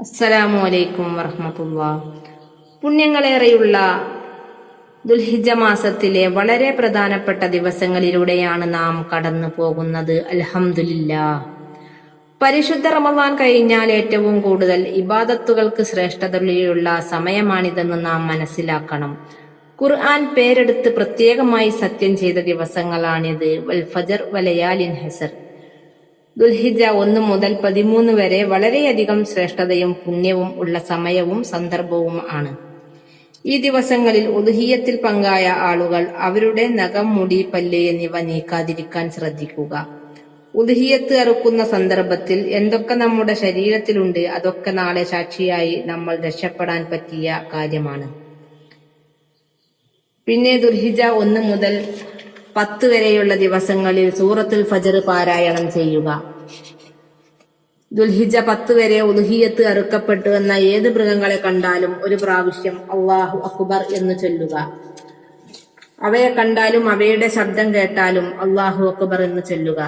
അസ്സലാമു അലൈക്കും വറഹ്മത്തുള്ളാഹി. പുണ്യങ്ങളേറെയുള്ള ദുൽഹിജ്ജ മാസത്തിലെ വളരെ പ്രധാനപ്പെട്ട ദിവസങ്ങളിലൂടെയാണ് നാം കടന്നു പോകുന്നത്. അൽഹംദുലില്ലാഹ്. പരിശുദ്ധ റമദാൻ കഴിഞ്ഞാൽ ഏറ്റവും കൂടുതൽ ഇബാദത്തുകൾക്ക് ശ്രേഷ്ഠതയുള്ള സമയമാണിതെന്ന് നാം മനസ്സിലാക്കണം. ഖുർആൻ പേരെടുത്ത് പ്രത്യേകമായി സത്യം ചെയ്ത ദിവസങ്ങളാണിത്. വൽ ഫജ്ർ വലയാലിൻ ഹസർ. ദുൽഹിജ്ജ 1 മുതൽ 13 വരെ വളരെയധികം ശ്രേഷ്ഠതയും പുണ്യവും ഉള്ള സമയവും സന്ദർഭവും ആണ്. ഈ ദിവസങ്ങളിൽ ഉദ്ഹിയ്യത്തിൽ പങ്കായ ആളുകൾ അവരുടെ നഖം, മുടി, പല്ല് എന്നിവ നീക്കാതിരിക്കാൻ ശ്രദ്ധിക്കുക. ഉദ്ഹിയ്യത്ത് അറുക്കുന്ന സന്ദർഭത്തിൽ എന്തൊക്കെ നമ്മുടെ ശരീരത്തിലുണ്ട് അതൊക്കെ നാളെ സാക്ഷിയായി നമ്മൾ രക്ഷപ്പെടാൻ പറ്റിയ കാര്യമാണ്. പിന്നെ ദുൽഹിജ്ജ 1 മുതൽ 10 വരെയുള്ള ദിവസങ്ങളിൽ സൂറത്തുൽ ഫജ്ർ പാരായണം ചെയ്യുക. ദുൽഹിജ്ജ 10 വരെ ഉദ്ഹിയ്യത്ത് അറുക്കപ്പെട്ടു എന്ന ഏത് മൃഗങ്ങളെ കണ്ടാലും ഒരു പ്രാവശ്യം അല്ലാഹു അക്ബർ എന്ന് ചൊല്ലുക. അവയെ കണ്ടാലും അവയുടെ ശബ്ദം കേട്ടാലും അല്ലാഹു അക്ബർ എന്ന് ചൊല്ലുക.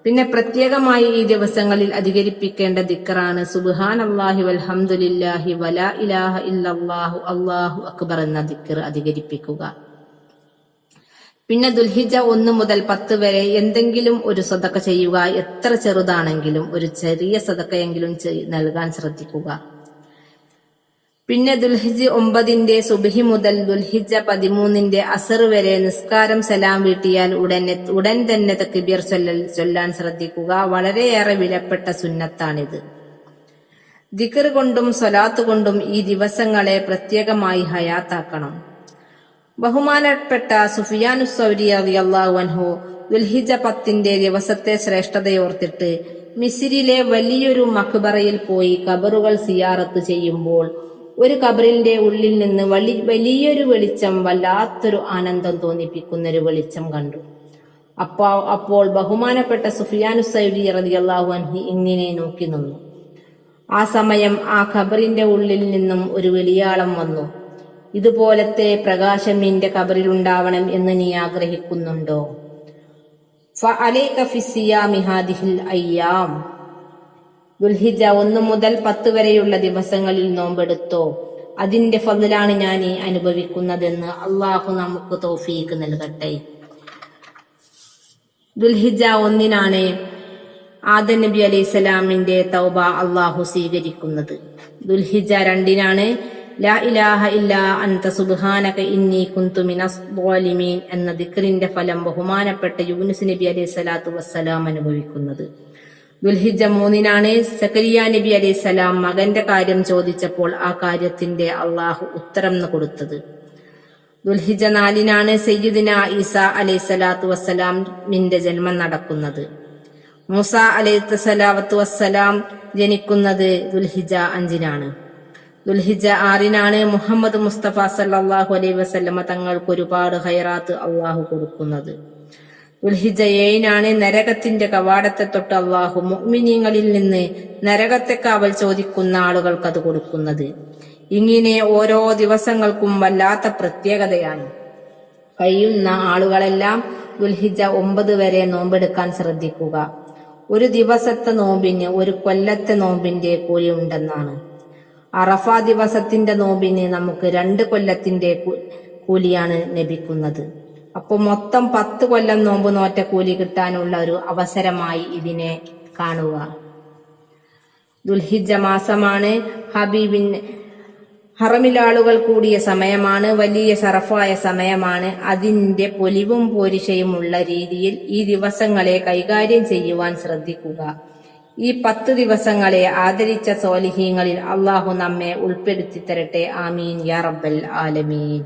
പിന്നെ പ്രത്യേകമായി ഈ ദിവസങ്ങളിൽ അധികരിപ്പിക്കേണ്ട ദിക്റാണ് സുബ്ഹാനല്ലാഹി വൽഹംദുലില്ലാഹി വലാ ഇലാഹ ഇല്ലല്ലാഹു അല്ലാഹു അക്ബർ എന്ന ദിക്ർ അധികരിപ്പിക്കുക. പിന്നെ ദുൽഹിജ്ജ 1 മുതൽ 10 വരെ എന്തെങ്കിലും ഒരു സദഖ ചെയ്യുക. എത്ര ചെറുതാണെങ്കിലും ഒരു ചെറിയ സദഖയെങ്കിലും നൽകാൻ ശ്രദ്ധിക്കുക. പിന്നെ ദുൽഹിജ്ജ് 9 സുബ്ഹി മുതൽ ദുൽഹിജ്ജ 13 അസർ വരെ നിസ്കാരം സലാം വീട്ടിയാൽ ഉടൻ തന്നെ തക്ബീർ ചൊല്ലാൻ ശ്രദ്ധിക്കുക. വളരെയേറെ വിലപ്പെട്ട സുന്നത്താണിത്. ദിക്ർ കൊണ്ടും സ്വലാത്ത് കൊണ്ടും ഈ ദിവസങ്ങളെ പ്രത്യേകമായി ഹയാത്താക്കണം. ബഹുമാനപ്പെട്ട സുഫിയാനുസ് സൗരി റളിയല്ലാഹു അൻഹു ദുൽഹിജ്ജ 10 ദിവസത്തെ ശ്രേഷ്ഠതയോർത്തിട്ട് മിസ്രിലെ വലിയൊരു മഖ്ബറയിൽ പോയി ഖബറുകൾ സിയാറത്ത് ചെയ്യുമ്പോൾ ഒരു ഖബറിന്റെ ഉള്ളിൽ നിന്ന് വലിയൊരു വെളിച്ചം, വല്ലാത്തൊരു ആനന്ദം തോന്നിപ്പിക്കുന്നൊരു വെളിച്ചം കണ്ടു. അപ്പോൾ ബഹുമാനപ്പെട്ട സുഫിയാനുസ് സൗരി റളിയല്ലാഹു അൻഹു ഇങ്ങനെ നോക്കി നിന്നു. ആ സമയം ആ ഖബറിന്റെ ഉള്ളിൽ നിന്നും ഒരു വെളിയാളം വന്നു. ഇതുപോലത്തെ പ്രകാശം നിന്റെ ഖബറിലുണ്ടാവണം എന്ന് നീ ആഗ്രഹിക്കുന്നുണ്ടോ? ഫഅലൈക ഫിസ്സിയാമി ഹാദിഹിൽ അയ്യാം. ദുൽഹിജ്ജ 1 മുതൽ 10 വരെയുള്ള ദിവസങ്ങളിൽ നോമ്പെടുത്തോ. അതിന്റെ ഫضലാണ് ഞാൻ ഈ അനുഭവിക്കുന്നതെന്ന് അള്ളാഹു നമുക്ക് തൗഫീഖ് നൽകട്ടെ. ദുൽഹിജ്ജ 1 ആദം നബി അലൈഹിസ്സലാമിന്റെ തൗബ അള്ളാഹു സ്വീകരിക്കുന്നത്. ദുൽഹിജ്ജ 2 ലാ ഇലാഹ ഇല്ലാ അൻത സുബ്ഹാനക ഇന്നി കുന്തു മിനസ് ളാലിമീൻ എന്ന ദിക്റിന്റെ ഫലം ബഹുമാനപ്പെട്ട യൂനുസ് നബി അലൈഹിസ്സലാത്തു വസ്സലാം അനുഭവിക്കുന്നത്. ദുൽഹിജ്ജ 3 സക്കരിയ നബി അലൈഹിസ്സലാം മകന്റെ കാര്യം ചോദിച്ചപ്പോൾ ആ കാര്യത്തിന്റെ അള്ളാഹു ഉത്തരം കൊടുത്തത്. ദുൽഹിജ്ജ 4 സയ്യിദുന ഈസാ അലൈഹിസ്സലാത്തു വസ്സലാമിന്റെ ജന്മം നടക്കുന്നത്. മൂസ അലൈഹിസ്സലാത്തു വസ്സലാം ജനിക്കുന്നത് ദുൽഹിജ്ജ 5 ദുൽഹിജ്ജ 6 മുഹമ്മദ് മുസ്തഫ സല്ലല്ലാഹു അലൈഹി വസല്ലമ തങ്ങൾക്ക് ഒരുപാട് ഖൈറാത്ത് അള്ളാഹു കൊടുക്കുന്നത്. ദുൽഹിജ്ജ 7 നരകത്തിന്റെ കവാടത്തെ തൊട്ട് അള്ളാഹു മുഅ്മിനീങ്ങളിൽ നിന്ന് നരകത്തെ കാവൽ ചോദിക്കുന്ന ആളുകൾക്ക് അത് കൊടുക്കുന്നത്. ഇങ്ങനെ ഓരോ ദിവസങ്ങൾക്കും വല്ലാത്ത പ്രത്യേകതയാണ്. കഴിയുന്ന ആളുകളെല്ലാം ദുൽഹിജ്ജ 9 വരെ നോമ്പെടുക്കാൻ ശ്രദ്ധിക്കുക. ഒരു ദിവസത്തെ നോമ്പിന് ഒരു കൊല്ലത്തെ നോമ്പിന്റെ കൂലി ഉണ്ടെന്നാണ്. അറഫ ദിവസത്തിന്റെ നോമ്പിന് നമുക്ക് 2 കൊല്ലത്തിന്റെ കൂലിയാണ് ലഭിക്കുന്നത്. അപ്പോൾ മൊത്തം 10 കൊല്ലം നോമ്പ് നോറ്റ കൂലി കിട്ടാനുള്ള ഒരു അവസരമായി ഇതിനെ കാണുക. ദുൽഹിജ്ജ മാസമാണ്. ഹറമിലാളുകൾ കൂടിയ സമയമാണ്. വലിയ ശറഫായ സമയമാണ്. അതിന്റെ പൊലിവും പോരിശയും ഉള്ള രീതിയിൽ ഈ ദിവസങ്ങളെ കൈകാര്യം ചെയ്യുവാൻ ശ്രദ്ധിക്കുക. ഈ 10 ദിവസങ്ങളെ ആദരിച്ച സ്വാലിഹീങ്ങളിൽ അള്ളാഹു നമ്മെ ഉൾപ്പെടുത്തി തരട്ടെ. ആമീൻ യാ റബ്ബൽ ആലമീൻ.